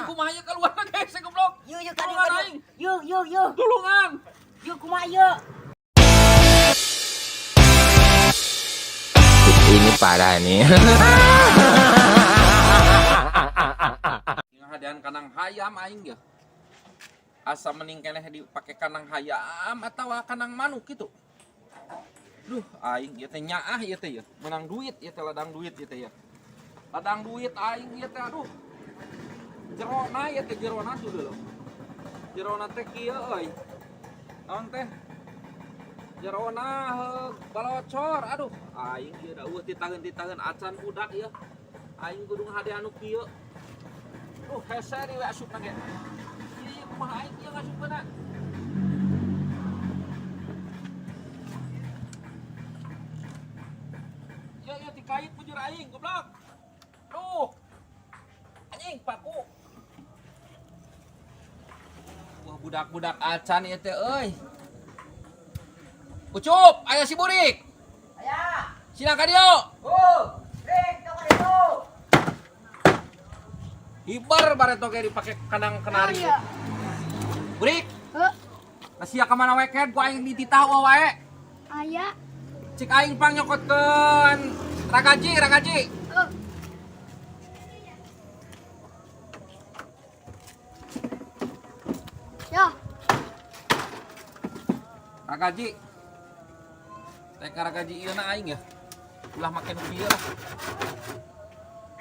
kumaha ieu keluar na geus goblok. Yuk Tulungan kadieu. aing. Yuk. Tulungan. Yuk kumaha yuk. Ini parah nih. Ngahadian kanang hayam aing ge. Asa mending keneh dipake kanang hayam atawa kanang manuk gitu. Duh, aing ieu teh nyaah ieu teh ya. Menang duit ieu teh ladang duit ieu teh ya. Ladang duit aing ieu teh aduh. Jerona ieu teh jerona tuh dulu. Jerona teh kieu euy. Naon teh? Jerona balocor aduh. Aing ieu da eueuh titaheun acan budak ieu. Aing kudu ngahadian anu kieu. Duh, hese di we asupna ge. Ieu kumaha aing ieu ngasupkeuna? Ieu dikait bujur aing goblok. Duh. Anjing paku. Wah budak-budak acan ieu teh euy. Ucup, aya si burik. Aya. Sina ka dieu. Rek ka dieu. Hibar bareto ge dipake kanang kenari. Burik. Heuh, Nasia ka mana we ken ku aing dititah wae. aya. Cik aing pang nyokotkeun ragaji. Heuh. Ya, Ragaji. Teka ragaji ieu na aing ya. Ulah make nu kieu lah.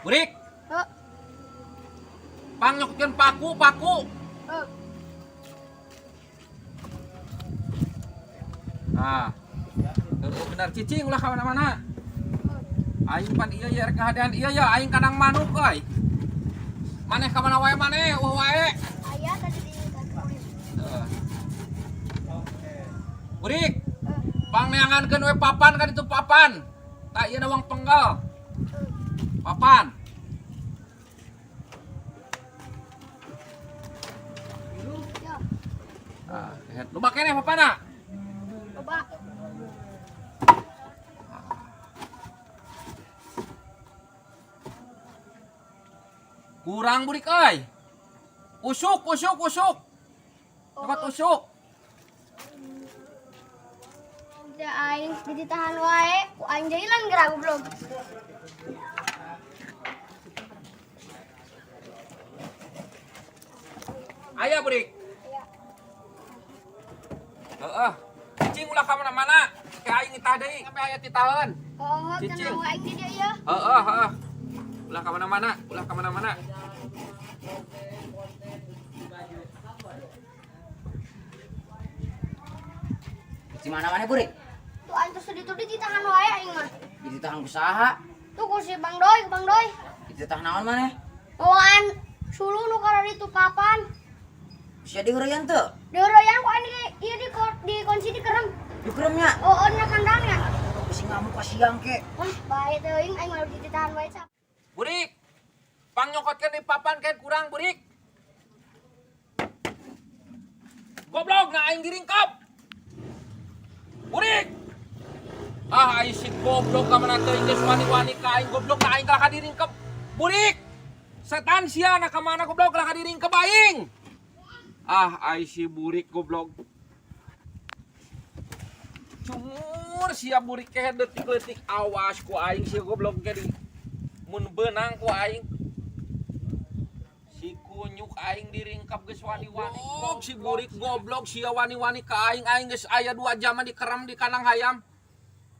Burik, heuh, pang nyokotkeun paku. heuh. Nah. Bener cicing ulah ka mana-mana. Aing pan ieu ya rek ngahadian ieu ya aing kanang manuk euy. Maneh ka mana wae maneh, wae. Aya tadi di kantor. Burik, pang neangankeun we papan ka ditu papan. Tak ieu na wang penggal. Papan. Ya, Ah, lu make keneh papana. coba. Kurang burik euy. Usuk. Dapat usuk. Da aing ditahan wae, ku aing jailan geura goblok. Aya burik. Heeh. Cicing ulah ka mana-mana. Ke aing itah deui sampe aya titaheun. Oh, Cicing. kenapa aing di dieu ya? Heeh. Ulah ka mana-mana. Di mana Burik? Tuh aing tuh sedih tuh ditahan wae aing mah. Ditahan usaha. Tuh ku si Bang Doy. Ditahan naon maneh? Bawaan sulu nu kana ditu papan. Sia diureuyan teu? Deureyan ku aing ieu di kunci di kerem. Dikuremnya. Oh, nya kandangnya. Bisi ngamuk ka siang ke. Wah, bae teuing aing mah ditahan wae cap. Burik. Pang nyokotkeun di papan ken kurang burik. Goblok na aing diringkep. Burik. Ah, aing si goblok ka mana teuing geus wani-wani ka aing goblok na aing ka diringkep. Burik. Setan sia na ka mana goblok ka diringkep aing. Ah, aing si burik goblok. Cumur sia burik ke detik-detik awas ku aing sia goblok ke di mun beunang ku aing. Si kunyuk aing diringkap geus wani-wani. Si burik goblok sia wani-wani ka aing geus aya 2 jam di kerem di kanang hayam.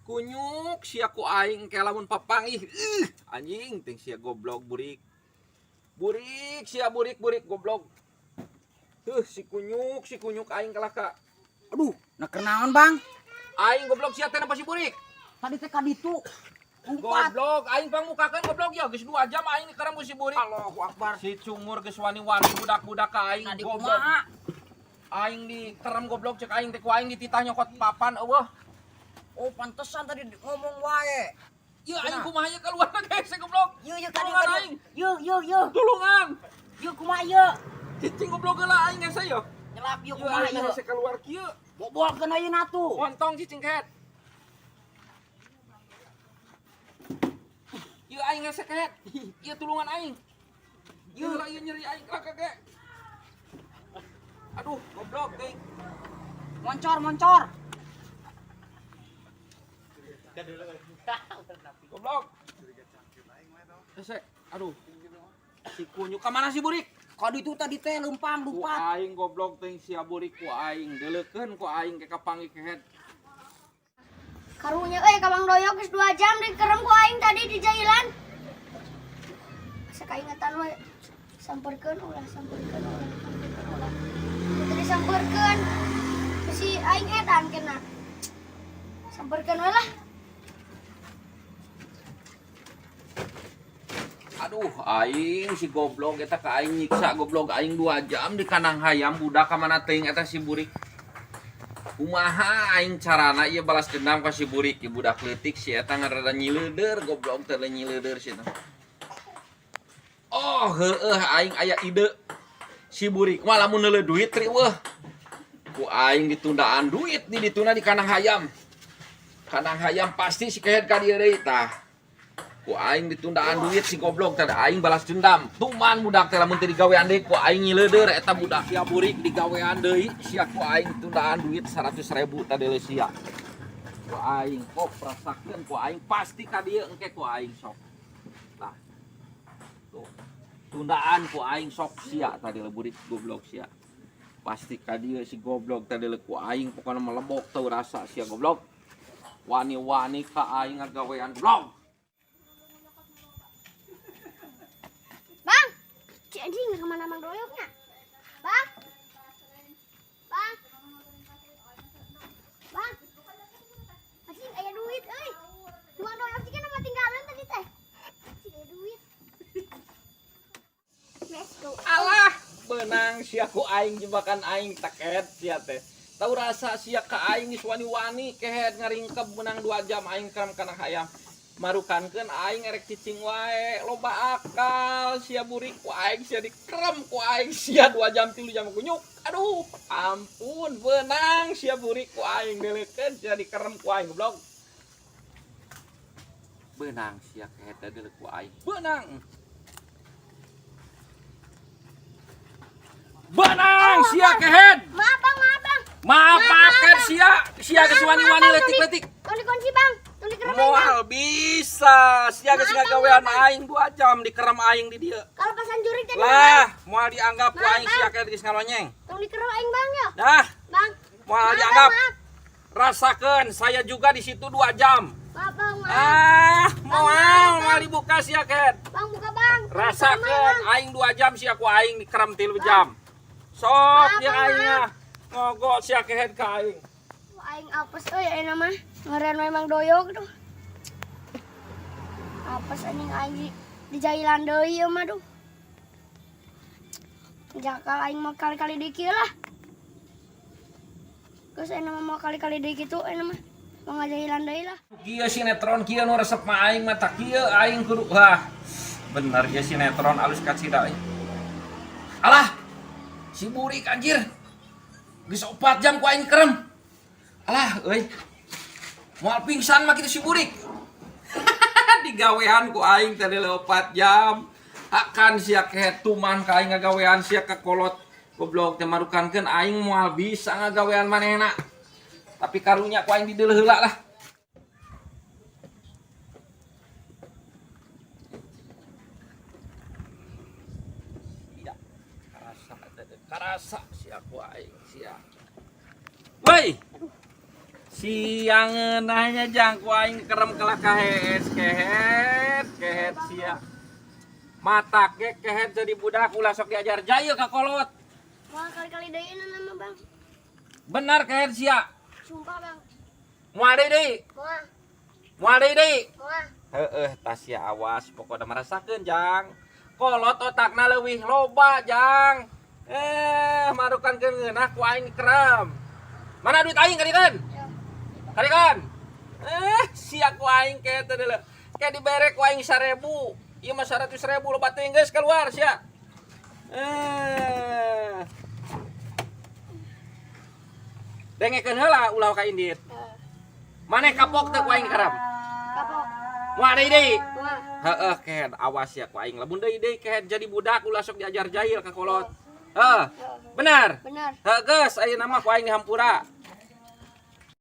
Kunyuk sia ku aing ke lamun papangih. Anjing teh sia goblok burik. Burik sia burik goblok. Si kunyuk aing kalah ka. Aduh, nak kenaon Bang? Aing goblok sia teh napa si burik? Tadi teh ka ditu. Ngumpat. Goblok, aing pangmukakeun goblok ya geus 2 jam aing di kerem si burik. Allahu Akbar. Si cungur geus wani-wani budak-budak ka aing Tadi goblok. kumaha? Aing di kerem goblok cek aing teh ku aing dititah nyokot papan eueuh. Oh, pantesan tadi ngomong wae. Ieu aing kumaha ieu keluar na geus goblok. Yuk Tulungan aing. Yuk. Tulungan. Yuk kumaha yuk. Cicing goblok heula aing hese yo. Nyelap yuk Ieu kumaha aing yuk. hese keluar kieu. Bobolkeun ayeuna tuh. Wontong cicing ket. Ieu aing hese ket. Ieu tulungan aing. Ieu lah ieu nyeri aing lah kage. Aduh, goblok teuing. Moncor. Goblok. Hese, aduh. Si kunyu ka mana si burik? Kadu itu tadi teh lempang Ku lupa. aing goblok teuing sia burik ku aing deuleukeun ku aing ke kapanggih kehet. Karunya ka Mang Doyok geus 2 jam dikerem ku aing tadi di jailan. Asa kaingatan we. Samperkeun ulah. Teu disamperkeun. Si aing edan kena. Samperkeun we lah. Aduh, aing si goblok eta ka aing nyiksa goblok aing 2 jam di kanang hayam budak ka mana teuing eta si burik. Kumaha aing carana ieu balas dendam ka si burik ieu budak leutik si eta ngarada nyileuder goblok teh nyileuder si eta. Oh, heueuh aing aya ide. Si burik mah lamun neuleuh duit tri weuh. Ku aing ditundaan duit dituna di kanang hayam. Kanang hayam pasti si kehet ka dieu deui tah. Ku aing ditundaan duit si goblok teh aing balas dendam. Tuman budak teh lamun teu digawean deui ku aing nyileuder eta budak sia burik digawean deui sia ku aing tundaan duit 100.000 teh deuleu sia. Ku aing kok rasakeun ku aing pasti ka dieu engke ku aing sok. Tah. Tuh. Tundaan ku aing sok sia tadi burik goblok sia. Pasti ka dieu si goblok teh deuleu ku aing pokona melebok teu rasa sia goblok. Wani-wani ka aing ngagawean goblok. Bang, si anjing kemana Mang Doyoknya? Bang, anjing aya duit, euy. Mang Doyok sih kan tinggalan tadi teh. Si aya duit. Let's go. Alah, benang sia ku aing jebakan aing taket sia teh. Tau rasa sia ka aing geus wani-wani kehet ngaringkeb benang 2 jam aing keram kana hayam. Marukankeun aing erek cicing wae loba akal sia burik ku aing sia dikerem ku aing sia 2 jam 3 jam kunyuk. Aduh, ampun benang sia burik ku aing deuleukeun sia dikerem ku aing goblok. Benang sia kehet deuleu ku aing. Benang sia kehet. Maaf bang. Maaf paket sia geus wani-wani leutik-leutik. Tong dikunci bang, tong dikerem aing, Bang. Moal bisa sia geus ngagawean aing 2 jam dikerem aing di dieu. Kalau pasan jurik tadi Lah, moal dianggap ku aing sia kehet geus ngalonyeng. tong dikerem aing bang ya. Dah, Bang. moal Maaf, dianggap. Maaf. Rasakeun saya juga di situ 2 jam. Maaf bang, maaf. Moal dibuka sia kehet. Bang buka bang. Rasakeun aing 2 jam sia ku aing dikerem 3 jam. Sok Maaf, jeung Bang, aingnya. Ngogok sia kehet ka aing. Aing apes euy ayeuna mah. Ngeureun we Mang Doyok tuh. Apes anjing aing di jailan deui ieu mah duh. Jakal aing mah kali-kali di kieu lah. Geus ayeuna mah mau kali-kali deui kitu ayeuna mah. Mau ngajailan deui lah. Kieu sinetron kieu nu resep mah aing mah tak kieu aing kudu wah. Bener ya sinetron alus kacida euy. Alah. Si burik anjir. Geus 4 jam ku aing kerem. Alah euy. Moal pingsan mah kitu si burik. Digawean ku aing teh 4 jam. Akan sia kehet tuman ka aing ngagawean sia ka kolot. Goblok teh marukankeun aing moal bisa ngagawean manehna. Tapi karunya ku aing di deuleu heula lah. Iya. Karasa sia ku aing sia. Woi. Siang ngeunahnya jang ku aing kerem kelah kehet sia. Matak ge kehet jadi budak ulah sok diajar jaya ka kolot. Mau kali-kali deui nama bang. Benar kehet sia. Sumpah bang. Moal deui. Moal. Moal. Tas sia awas pokoknya merasakeun jang. Kolot otakna leuwih loba jang. Marukankeun ngeunah ku aing kerem. Mana duit aing kadikeun? Kadikeun. Sia ku aing ke teh deuleu. Ke dibere ku aing 1.000. Ieu mah 100.000 loba teuing geus keluar sia. Dengekeun heula ulah ka indit. Mane kapok teh ku aing kerem. Kapok. Moal deui. Moal. Heeh, kehead awas ya ku aing. Lamun deui kehead jadi budak ulah sok diajar jahil ka kolot. Heeh. Benar. Benar. Geus ayeuna mah ku aing di Hampura.